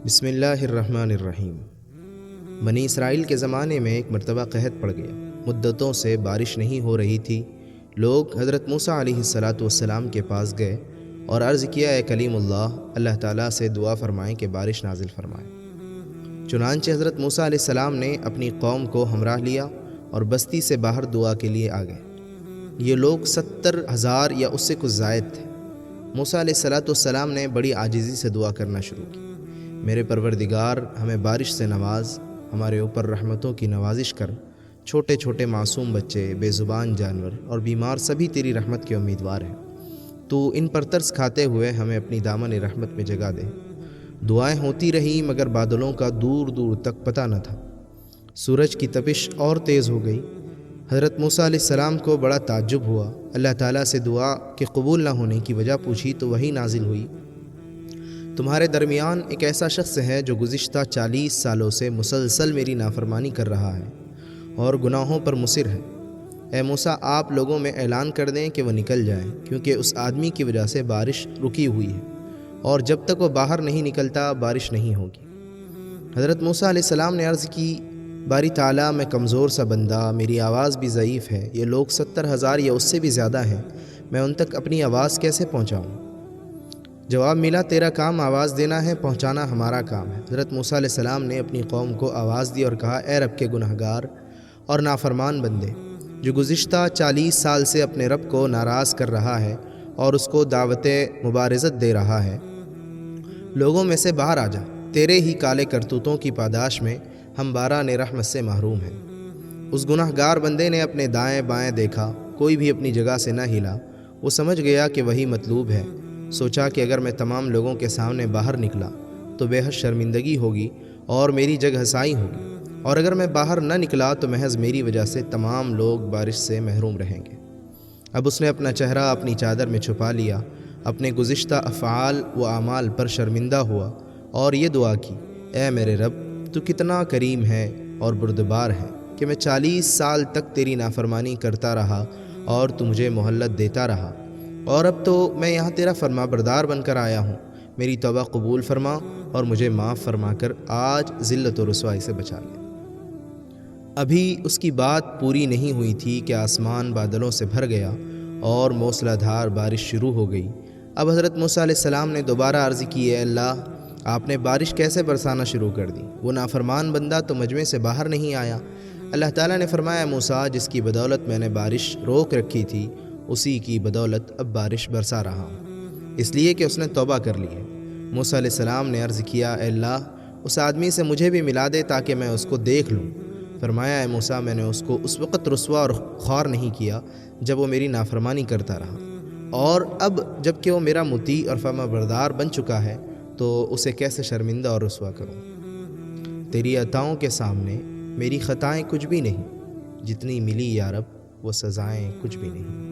بسم اللہ الرحمن الرحیم۔ بنی اسرائیل کے زمانے میں ایک مرتبہ قحط پڑ گیا۔ مدتوں سے بارش نہیں ہو رہی تھی۔ لوگ حضرت موسیٰ علیہ السلام کے پاس گئے اور عرض کیا، اے کلیم اللہ تعالیٰ سے دعا فرمائیں کہ بارش نازل فرمائے۔ چنانچہ حضرت موسیٰ علیہ السلام نے اپنی قوم کو ہمراہ لیا اور بستی سے باہر دعا کے لیے آ گئے۔ یہ لوگ 70,000 یا اس سے کچھ زائد تھے۔ موسیٰ علیہ السلام نے بڑی عاجزی سے دعا کرنا شروع کی، میرے پروردگار، ہمیں بارش سے نواز، ہمارے اوپر رحمتوں کی نوازش کر۔ چھوٹے چھوٹے معصوم بچے، بے زبان جانور اور بیمار سبھی تیری رحمت کے امیدوار ہیں۔ تو ان پر ترس کھاتے ہوئے ہمیں اپنی دامن رحمت میں جگا دے۔ دعائیں ہوتی رہیں مگر بادلوں کا دور دور تک پتہ نہ تھا۔ سورج کی تپش اور تیز ہو گئی۔ حضرت موسیٰ علیہ السلام کو بڑا تعجب ہوا۔ اللہ تعالیٰ سے دعا کے قبول نہ ہونے کی وجہ پوچھی تو وحی نازل ہوئی، تمہارے درمیان ایک ایسا شخص ہے جو گزشتہ 40 سالوں سے مسلسل میری نافرمانی کر رہا ہے اور گناہوں پر مصر ہے۔ اے موسیٰ، آپ لوگوں میں اعلان کر دیں کہ وہ نکل جائیں، کیونکہ اس آدمی کی وجہ سے بارش رکی ہوئی ہے اور جب تک وہ باہر نہیں نکلتا بارش نہیں ہوگی۔ حضرت موسیٰ علیہ السلام نے عرض کی، باری تعالیٰ، میں کمزور سا بندہ، میری آواز بھی ضعیف ہے، یہ لوگ 70,000 یا اس سے بھی زیادہ ہیں، میں ان تک اپنی آواز کیسے پہنچاؤں؟ جواب ملا، تیرا کام آواز دینا ہے، پہنچانا ہمارا کام ہے۔ حضرت موسیٰ علیہ السلام نے اپنی قوم کو آواز دی اور کہا، اے رب کے گنہگار اور نافرمان بندے، جو گزشتہ 40 سال سے اپنے رب کو ناراض کر رہا ہے اور اس کو دعوت مبارزت دے رہا ہے، لوگوں میں سے باہر آ جا، تیرے ہی کالے کرتوتوں کی پاداش میں ہم باران رحمت سے محروم ہیں۔ اس گنہگار بندے نے اپنے دائیں بائیں دیکھا، کوئی بھی اپنی جگہ سے نہ ہلا۔ وہ سمجھ گیا کہ وہی مطلوب ہے۔ سوچا کہ اگر میں تمام لوگوں کے سامنے باہر نکلا تو بے حد شرمندگی ہوگی اور میری جگ ہسائی ہوگی، اور اگر میں باہر نہ نکلا تو محض میری وجہ سے تمام لوگ بارش سے محروم رہیں گے۔ اب اس نے اپنا چہرہ اپنی چادر میں چھپا لیا، اپنے گزشتہ افعال و اعمال پر شرمندہ ہوا اور یہ دعا کی، اے میرے رب، تو کتنا کریم ہے اور بردبار ہے کہ میں 40 سال تک تیری نافرمانی کرتا رہا اور تو مجھے مہلت دیتا رہا، اور اب تو میں یہاں تیرا فرما بردار بن کر آیا ہوں۔ میری توبہ قبول فرما اور مجھے معاف فرما کر آج ذلت و رسوائی سے بچا لے۔ ابھی اس کی بات پوری نہیں ہوئی تھی کہ آسمان بادلوں سے بھر گیا اور موسلا دھار بارش شروع ہو گئی۔ اب حضرت موسیٰ علیہ السلام نے دوبارہ عرض کی، اے اللہ، آپ نے بارش کیسے برسانا شروع کر دی؟ وہ نافرمان بندہ تو مجمع سے باہر نہیں آیا۔ اللہ تعالیٰ نے فرمایا، موسیٰ، جس کی بدولت میں نے بارش روک رکھی تھی، اسی کی بدولت اب بارش برسا رہا ہوں، اس لیے کہ اس نے توبہ کر لی ہے۔ موسیٰ علیہ السلام نے عرض کیا، اے اللہ، اس آدمی سے مجھے بھی ملا دے تاکہ میں اس کو دیکھ لوں۔ فرمایا، اے موسیٰ، میں نے اس کو اس وقت رسوا اور خوار نہیں کیا جب وہ میری نافرمانی کرتا رہا، اور اب جب کہ وہ میرا مطیع اور فرما بردار بن چکا ہے تو اسے کیسے شرمندہ اور رسوا کروں؟ تیری عطاؤں کے سامنے میری خطائیں کچھ بھی نہیں، جتنی ملی یا رب وہ سزائیں کچھ بھی نہیں۔